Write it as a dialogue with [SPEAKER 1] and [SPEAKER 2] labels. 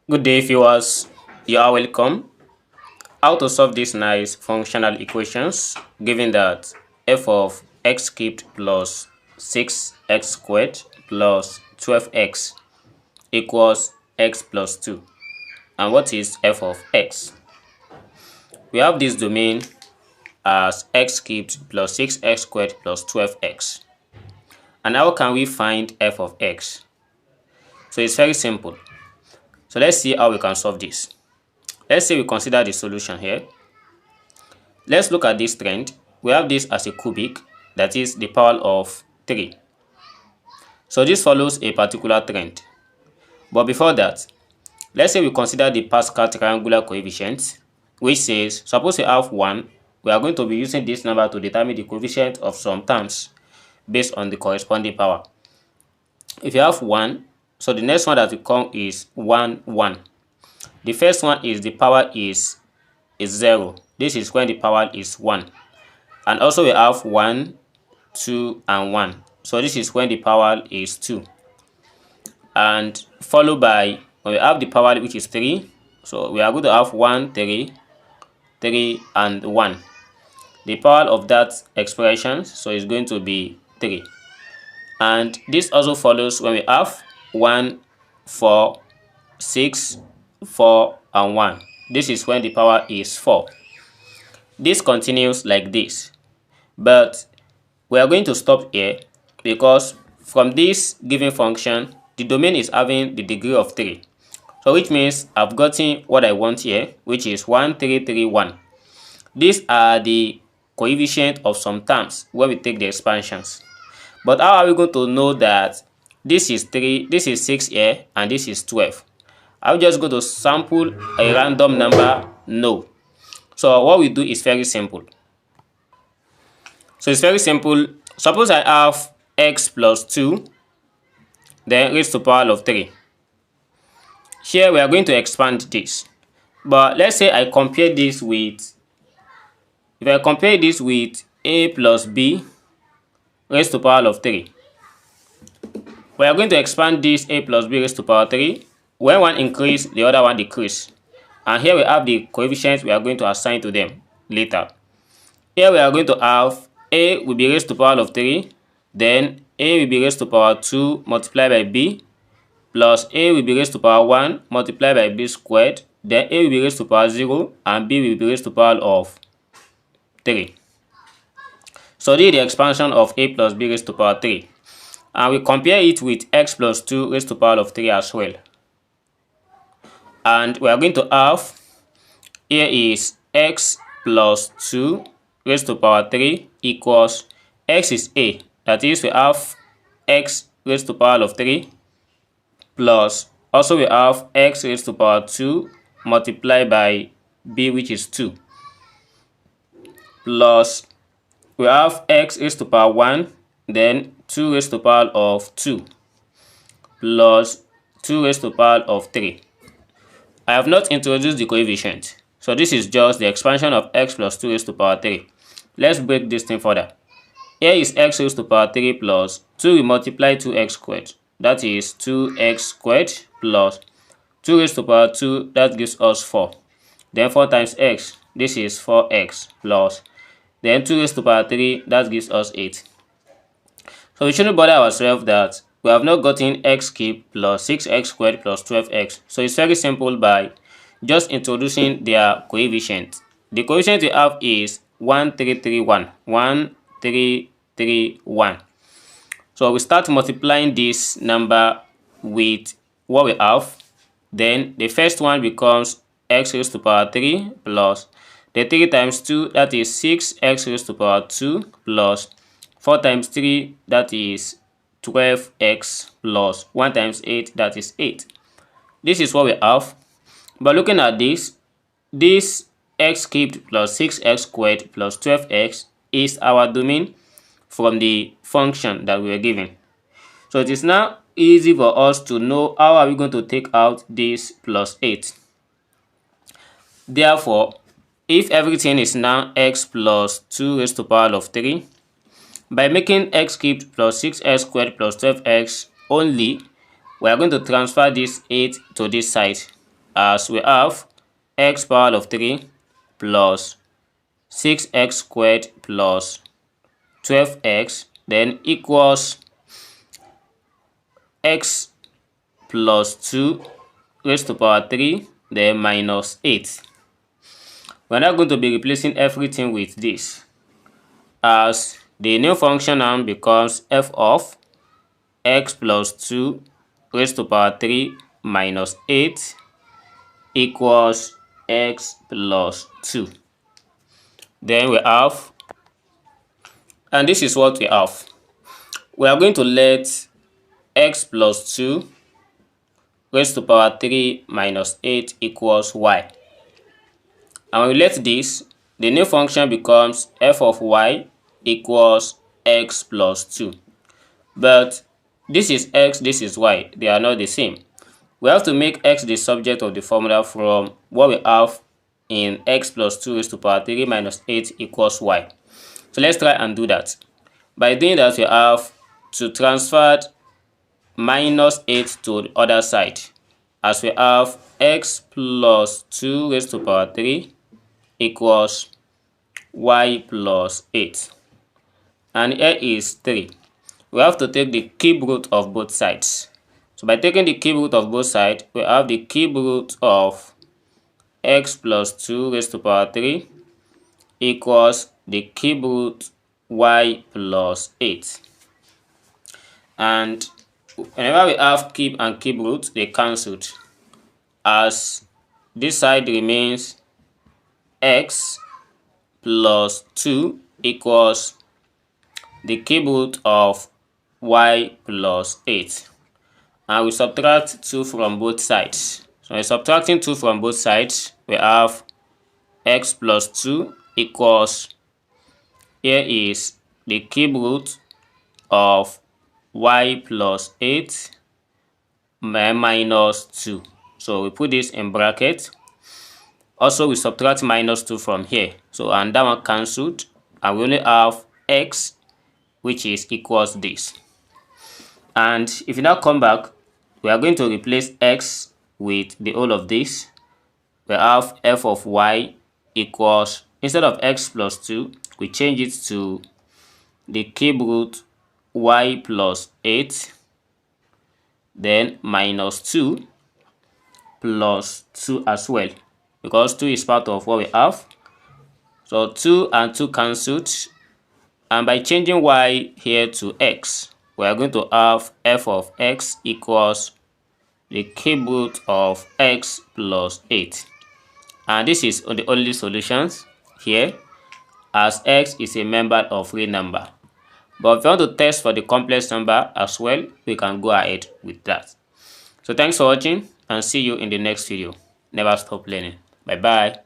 [SPEAKER 1] Good day, viewers. You are welcome. How to solve these nice functional equations given that f of x cubed plus 6x squared plus 12x equals x plus 2. And what is f of x? We have this domain as x cubed plus 6x squared plus 12x. And how can we find f of x? So it's very simple. So let's see how we can solve this. Let's say we consider the solution here. Let's look at this trend. We have this as a cubic, that is the power of 3. So this follows a particular trend. But before that, let's say we consider the Pascal triangular coefficient, which says, suppose we have 1, we are going to be using this number to determine the coefficient of some terms based on the corresponding power. If you have 1, so the next one that will come is 1, 1. The first one is the power is 0. This is when the power is 1. And also we have 1, 2, and 1. So this is when the power is 2. And followed by, when we have the power which is 3, so we are going to have 1, 3, 3, and 1. The power of that expression, so is going to be 3. And this also follows when we have 1, 4, 6, 4, and 1. This is when the power is 4. This continues like this. But we are going to stop here because from this given function, the domain is having the degree of 3. So which means I've gotten what I want here, which is 1, 3, 3, 1. These are the coefficient of some terms when we take the expansions. But how are we going to know that this is 3, this is 6 here, and this is 12? I'm just going to sample a random number? No. So what we do is very simple. So it's very simple. Suppose I have x plus 2, then raised to the power of 3. Here we are going to expand this. But let's say I compare this with, if I compare this with a plus b raised to the power of 3. We are going to expand this a plus b raised to the power of 3. When one increase, the other one decrease. And here we have the coefficients we are going to assign to them later. Here we are going to have a will be raised to the power of 3, then a will be raised to the power 2 multiplied by b, plus a will be raised to the power 1 multiplied by b squared, then a will be raised to the power 0, and b will be raised to the power of 3. So this is the expansion of a plus b raised to the power 3. And we compare it with x plus 2 raised to the power of 3 as well. And we are going to have, here is x plus 2 raised to the power 3 equals, x is a, that is we have x raised to the power of 3, plus also we have x raised to the power 2 multiplied by b, which is 2, plus we have x raised to the power 1, then 2 raised to the power of 2, plus 2 raised to the power of 3. I have not introduced the coefficient, so this is just the expansion of x plus 2 raised to the power 3. Let's break this thing further. Here is x raised to the power 3 plus 2 will multiply 2x squared. That is 2x squared plus 2 raised to the power 2, that gives us 4. Then 4 times x, this is 4x plus, then 2 raised to the power 3, that gives us 8. So we shouldn't bother ourselves that we have not gotten x cubed plus 6x squared plus 12x. So it's very simple by just introducing their coefficient. The coefficient we have is 1, 3, 3, 1. 1, 3, 3, 1. So we start multiplying this number with what we have. Then the first one becomes x raised to the power 3 plus the 3 times 2, that is 6x raised to the power 2 plus 4 times 3, that is 12x plus 1 times 8, that is 8. This is what we have. But looking at this x cubed plus 6x squared plus 12x is our domain from the function that we were given. So it is now easy for us to know how are we going to take out this plus 8. Therefore, if everything is now x plus 2 raised to the power of 3, by making x cubed plus 6x squared plus 12x only, we are going to transfer this 8 to this side. as we have x power of 3 plus 6x squared plus 12x then equals x plus 2 raised to power 3 then minus 8. We're now going to be replacing everything with this, as the new function now becomes f of x plus 2 raised to power 3 minus 8 equals x plus 2. Then we have, and this is what we have. We are going to let x plus 2 raised to power 3 minus 8 equals y. And when we let this, the new function becomes f of y equals x plus 2. But this is x, this is y. They are not the same. We have to make x the subject of the formula from what we have in x plus 2 raised to power 3 minus 8 equals y. So let's try and do that. By doing that, we have to transfer minus 8 to the other side, as we have x plus 2 raised to power 3 equals y plus 8. And here is 3. We have to take the cube root of both sides. So by taking the cube root of both sides, we have the cube root of x plus 2 raised to power 3 equals the cube root y plus 8. And whenever we have cube and cube root, they cancelled, as this side remains x plus 2 equals the cube root of y plus 8. And we subtract 2 from both sides. So by subtracting 2 from both sides, we have x plus 2 equals, here is the cube root of y plus 8 minus 2. So we put this in bracket. Also, we subtract minus 2 from here. So, and that one cancelled. And we only have x, which is equals this. And if you now come back, we are going to replace x with the whole of this. We have f of y equals, instead of x plus 2, we change it to the cube root y plus 8, then minus 2 plus 2 as well, because 2 is part of what we have. So 2 and 2 cancelled, and by changing y here to x, we are going to have f of x equals the cube root of x plus 8. And this is the only solutions here, as x is a member of real number. But if you want to test for the complex number as well, we can go ahead with that. So thanks for watching, and see you in the next video. Never stop learning. Bye bye.